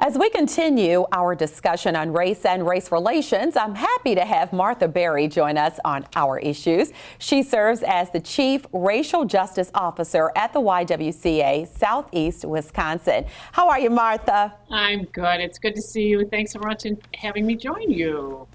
As we continue our discussion on race and race relations, I'm happy to have Martha Berry join us on Our Issues. She serves as the Chief Racial Justice Officer at the YWCA Southeast Wisconsin. How are you, Martha? I'm good. It's good to see you. Thanks so much for having me join you.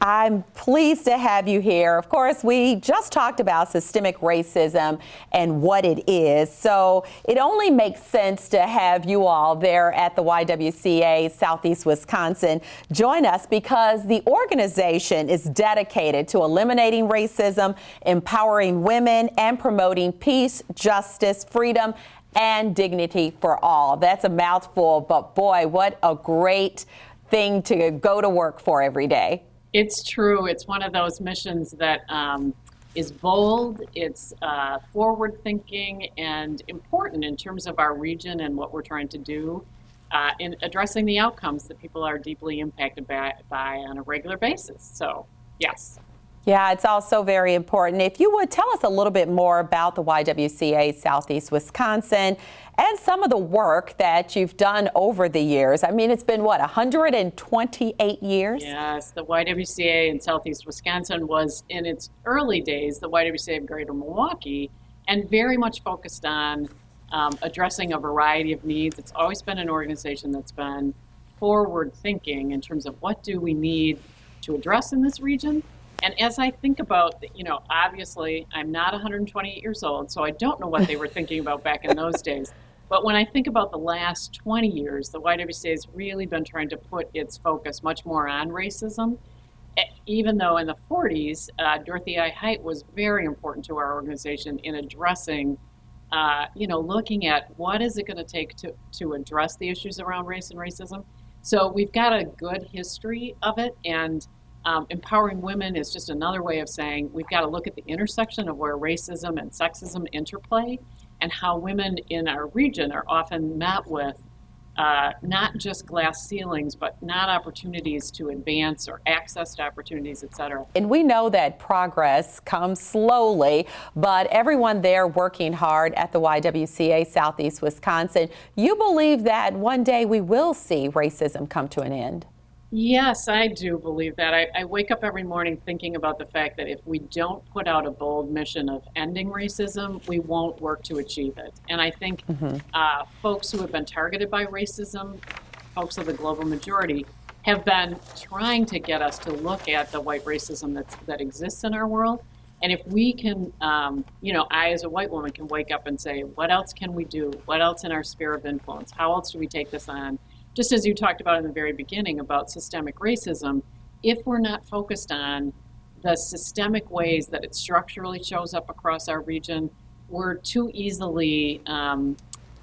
I'm pleased to have you here. Of course, we just talked about systemic racism and what it is, so it only makes sense to have you all there at the YWCA Southeast Wisconsin join us because the organization is dedicated to eliminating racism, empowering women, and promoting peace, justice, freedom, and dignity for all. That's a mouthful, but boy, what a great thing to go to work for every day. It's true. It's one of those missions that is bold, it's forward-thinking, and important in terms of our region and what we're trying to do in addressing the outcomes that people are deeply impacted by on a regular basis. So, yes. Yeah, it's also very important. If you would tell us a little bit more about the YWCA Southeast Wisconsin and some of the work that you've done over the years. I mean, it's been, what, 128 years? Yes, the YWCA in Southeast Wisconsin was, in its early days, the YWCA of Greater Milwaukee, and very much focused on addressing a variety of needs. It's always been an organization that's been forward-thinking in terms of what do we need to address in this region. And as I think about, obviously I'm not 128 years old, so I don't know what they were thinking about back in those days. But when I think about the last 20 years, the YWCA has really been trying to put its focus much more on racism. Even though in the 40s, Dorothy I. Height was very important to our organization in addressing, looking at what is it going to take to address the issues around race and racism. So we've got a good history of it, and empowering women is just another way of saying we've got to look at the intersection of where racism and sexism interplay and how women in our region are often met with not just glass ceilings, but not opportunities to advance or access to opportunities, et cetera. And we know that progress comes slowly, but everyone there working hard at the YWCA Southeast Wisconsin, you believe that one day we will see racism come to an end? Yes, I do believe that. I wake up every morning thinking about the fact that if we don't put out a bold mission of ending racism, we won't work to achieve it. And I think folks who have been targeted by racism, folks of the global majority, have been trying to get us to look at the white racism that exists in our world. And if we can, I as a white woman can wake up and say, what else can we do? What else in our sphere of influence? How else do we take this on? Just as you talked about in the very beginning about systemic racism, if we're not focused on the systemic ways that it structurally shows up across our region, we're too easily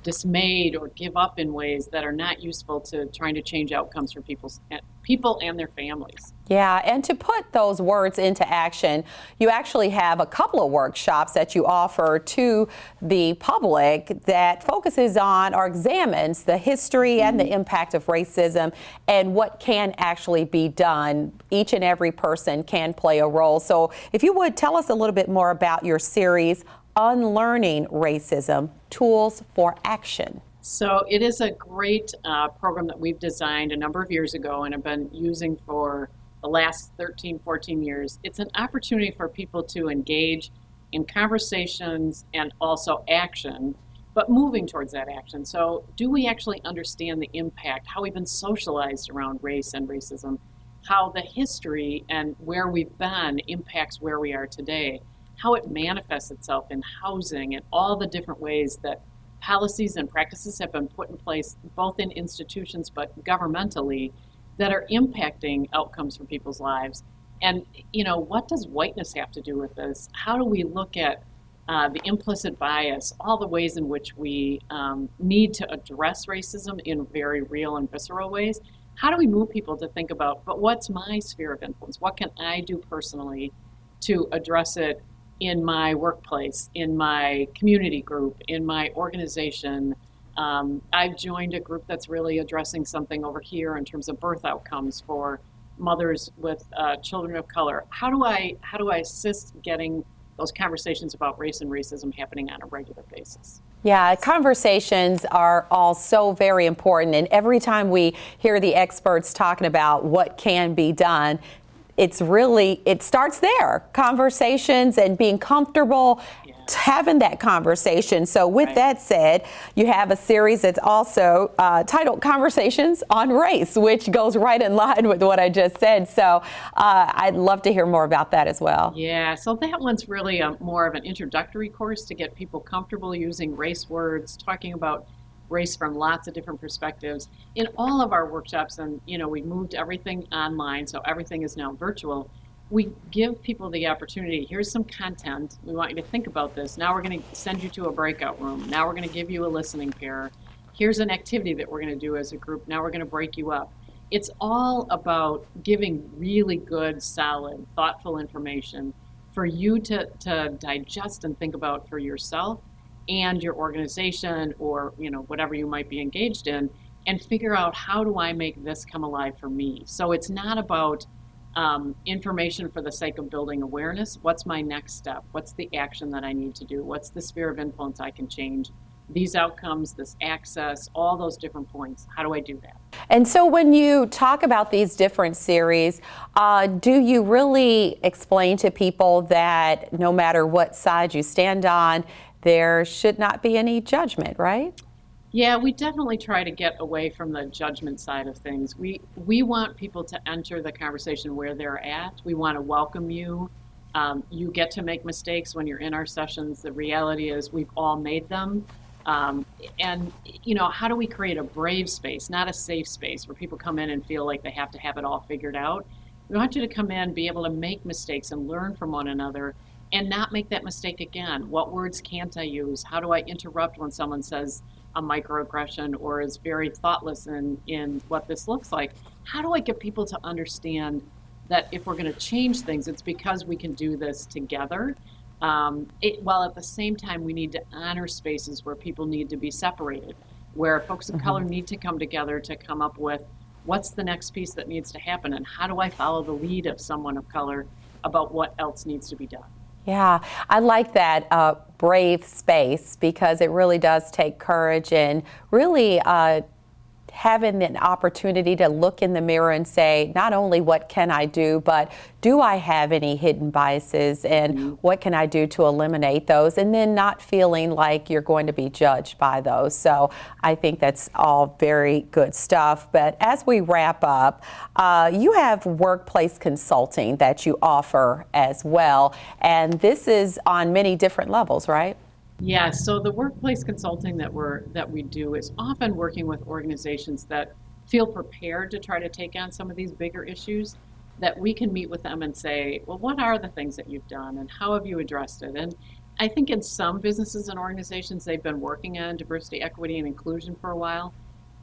dismayed or give up in ways that are not useful to trying to change outcomes for people and their families. Yeah, and to put those words into action, you actually have a couple of workshops that you offer to the public that focuses on or examines the history and the impact of racism and what can actually be done. Each and every person can play a role. So if you would tell us a little bit more about your series, Unlearning Racism, Tools for Action. So it is a great program that we've designed a number of years ago and have been using for the last 13, 14 years. It's an opportunity for people to engage in conversations and also action, but moving towards that action. So do we actually understand the impact, how we've been socialized around race and racism, how the history and where we've been impacts where we are today, how it manifests itself in housing and all the different ways that policies and practices have been put in place, both in institutions but governmentally, that are impacting outcomes for people's lives. And, what does whiteness have to do with this? How do we look at the implicit bias, all the ways in which we need to address racism in very real and visceral ways? How do we move people to think about, but what's my sphere of influence? What can I do personally to address it in my workplace, in my community group, in my organization? I've joined a group that's really addressing something over here in terms of birth outcomes for mothers with children of color. How do I assist getting those conversations about race and racism happening on a regular basis? Yeah, conversations are all so very important. And every time we hear the experts talking about what can be done, it starts there. Conversations and being comfortable having that conversation. So with that said, you have a series that's also titled Conversations on Race, which goes right in line with what I just said. So I'd love to hear more about that as well. Yeah, so that one's really more of an introductory course to get people comfortable using race words, talking about race from lots of different perspectives. In all of our workshops, and we moved everything online, so everything is now virtual. We give people the opportunity, here's some content, we want you to think about this. Now we're going to send you to a breakout room. Now we're going to give you a listening pair. Here's an activity that we're going to do as a group. Now we're going to break you up. It's all about giving really good, solid, thoughtful information for you to digest and think about for yourself and your organization, or whatever you might be engaged in, and figure out, how do I make this come alive for me? So it's not about information for the sake of building awareness. What's my next step? What's the action that I need to do? What's the sphere of influence I can change? These outcomes, this access, all those different points. How do I do that? And so when you talk about these different series, do you really explain to people that no matter what side you stand on, there should not be any judgment, right? Yeah, we definitely try to get away from the judgment side of things. We want people to enter the conversation where they're at. We want to welcome you. You get to make mistakes when you're in our sessions. The reality is we've all made them. And how do we create a brave space, not a safe space where people come in and feel like they have to have it all figured out? We want you to come in, be able to make mistakes and learn from one another and not make that mistake again. What words can't I use? How do I interrupt when someone says a microaggression or is very thoughtless in what this looks like? How do I get people to understand that if we're going to change things, it's because we can do this together? While at the same time, we need to honor spaces where people need to be separated, where folks of color need to come together to come up with what's the next piece that needs to happen, and how do I follow the lead of someone of color about what else needs to be done. Yeah, I like that brave space, because it really does take courage and really having an opportunity to look in the mirror and say, not only what can I do, but do I have any hidden biases, and what can I do to eliminate those, and then not feeling like you're going to be judged by those. So I think that's all very good stuff. But as we wrap up, you have workplace consulting that you offer as well, and this is on many different levels, right? Yeah, so the workplace consulting that we do is often working with organizations that feel prepared to try to take on some of these bigger issues, that we can meet with them and say, well, what are the things that you've done and how have you addressed it? And I think in some businesses and organizations, they've been working on diversity, equity, and inclusion for a while.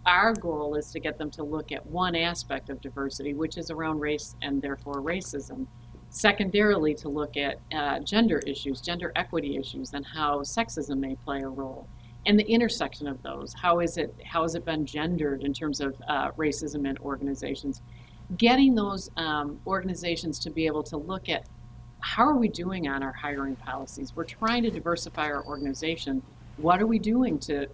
Our goal is to get them to look at one aspect of diversity, which is around race and therefore racism. Secondarily, to look at gender issues, gender equity issues, and how sexism may play a role, and the intersection of those. How has it been gendered in terms of racism in organizations? Getting those organizations to be able to look at, how are we doing on our hiring policies? We're trying to diversify our organization. What are we doing to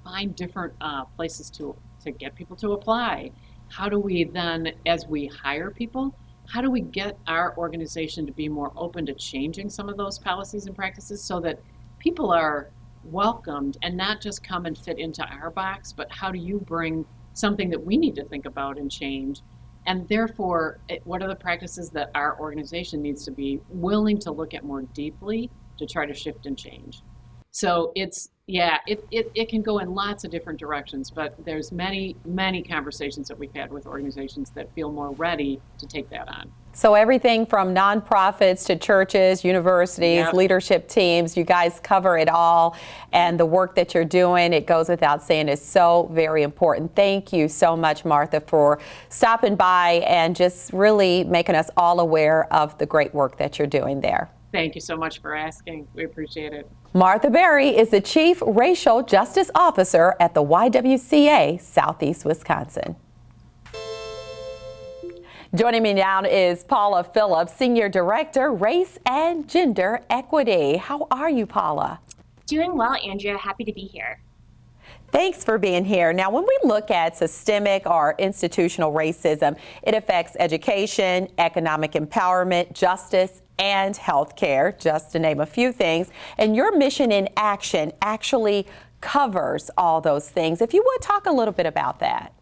find different places to get people to apply? How do we then, as we hire people, how do we get our organization to be more open to changing some of those policies and practices so that people are welcomed and not just come and fit into our box, but how do you bring something that we need to think about and change? And therefore, what are the practices that our organization needs to be willing to look at more deeply to try to shift and change? So it can go in lots of different directions, but there's many conversations that we've had with organizations that feel more ready to take that on. So everything from nonprofits to churches, universities, leadership teams, you guys cover it all. And the work that you're doing, it goes without saying, is so very important. Thank you so much, Martha, for stopping by and just really making us all aware of the great work that you're doing there. Thank you so much for asking. We appreciate it. Martha Berry is the Chief Racial Justice Officer at the YWCA Southeast Wisconsin. Joining me now is Paula Phillips, Senior Director, Race and Gender Equity. How are you, Paula? Doing well, Andrea. Happy to be here. Thanks for being here. Now, when we look at systemic or institutional racism, it affects education, economic empowerment, justice, and healthcare, just to name a few things. And your mission in action actually covers all those things. If you would talk a little bit about that.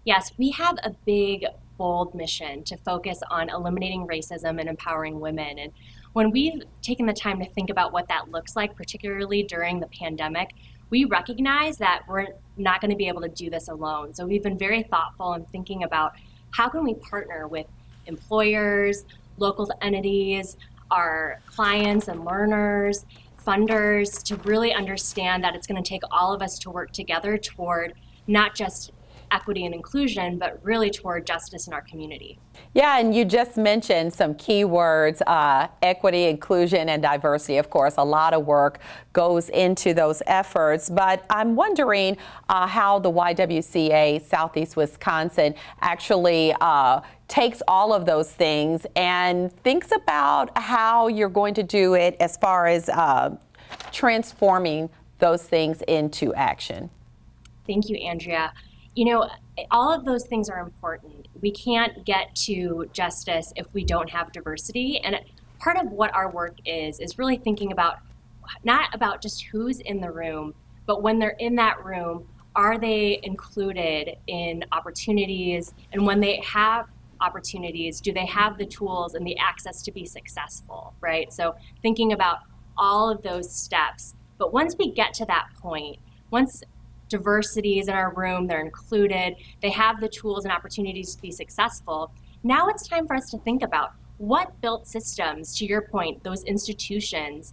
Yes, we have a big, bold mission to focus on eliminating racism and empowering women. And when we've taken the time to think about what that looks like, particularly during the pandemic, we recognize that we're not going to be able to do this alone. So we've been very thoughtful in thinking about how can we partner with employers, local entities, our clients and learners, funders, to really understand that it's going to take all of us to work together toward not just equity and inclusion, but really toward justice in our community. Yeah, and you just mentioned some key words, equity, inclusion, and diversity. Of course, a lot of work goes into those efforts, but I'm wondering how the YWCA Southeast Wisconsin actually takes all of those things and thinks about how you're going to do it as far as transforming those things into action. Thank you, Andrea. You know, all of those things are important. We can't get to justice if we don't have diversity. And part of what our work is really thinking about, not about just who's in the room, but when they're in that room, are they included in opportunities? And when they have opportunities, do they have the tools and the access to be successful, right? So thinking about all of those steps. But once we get to that point, once diversity is in our room, they're included, they have the tools and opportunities to be successful. Now it's time for us to think about what built systems, to your point, those institutions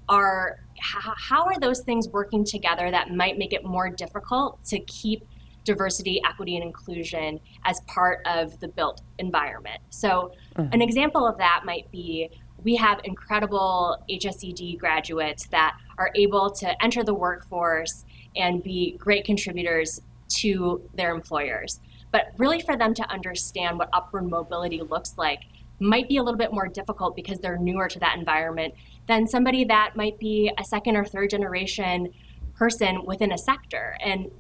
are, how are those things working together that might make it more difficult to keep diversity, equity, and inclusion as part of the built environment. So an example of that might be, we have incredible HSED graduates that are able to enter the workforce and be great contributors to their employers. But really for them to understand what upward mobility looks like might be a little bit more difficult because they're newer to that environment than somebody that might be a second or third generation person within a sector. And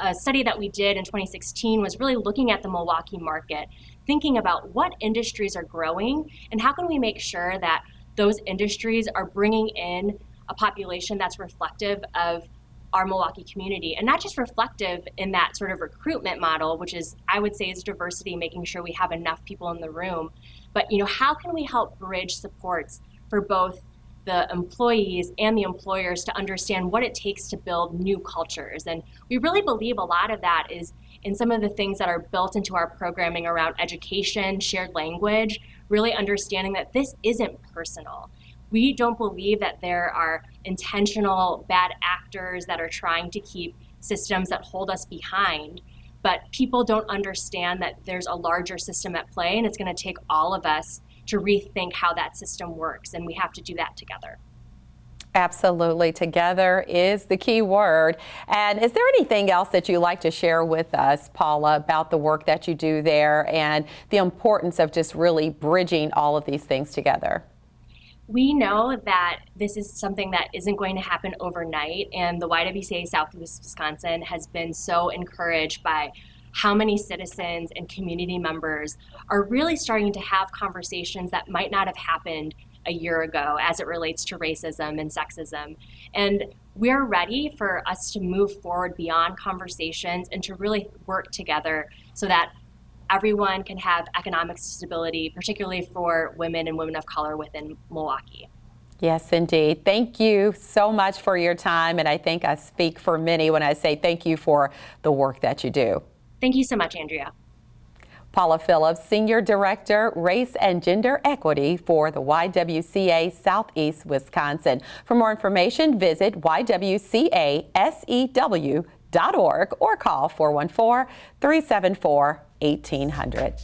a study that we did in 2016 was really looking at the Milwaukee market, thinking about what industries are growing and how can we make sure that those industries are bringing in a population that's reflective of our Milwaukee community, and not just reflective in that sort of recruitment model, which is, I would say, is diversity, making sure we have enough people in the room, but how can we help bridge supports for both the employees and the employers to understand what it takes to build new cultures. And we really believe a lot of that is in some of the things that are built into our programming around education, shared language, really understanding that this isn't personal. We don't believe that there are intentional bad actors that are trying to keep systems that hold us behind, but people don't understand that there's a larger system at play, and it's going to take all of us to rethink how that system works, and we have to do that together. Absolutely. Together is the key word. And is there anything else that you'd like to share with us, Paula, about the work that you do there and the importance of just really bridging all of these things together? We know that this is something that isn't going to happen overnight, and the YWCA Southeast Wisconsin has been so encouraged by how many citizens and community members are really starting to have conversations that might not have happened a year ago as it relates to racism and sexism. And we're ready for us to move forward beyond conversations and to really work together so that everyone can have economic stability, particularly for women and women of color within Milwaukee. Yes, indeed. Thank you so much for your time. And I think I speak for many when I say thank you for the work that you do. Thank you so much, Andrea. Paula Phillips, Senior Director, Race and Gender Equity for the YWCA Southeast Wisconsin. For more information, visit ywcasew.org or call 414-374-1800.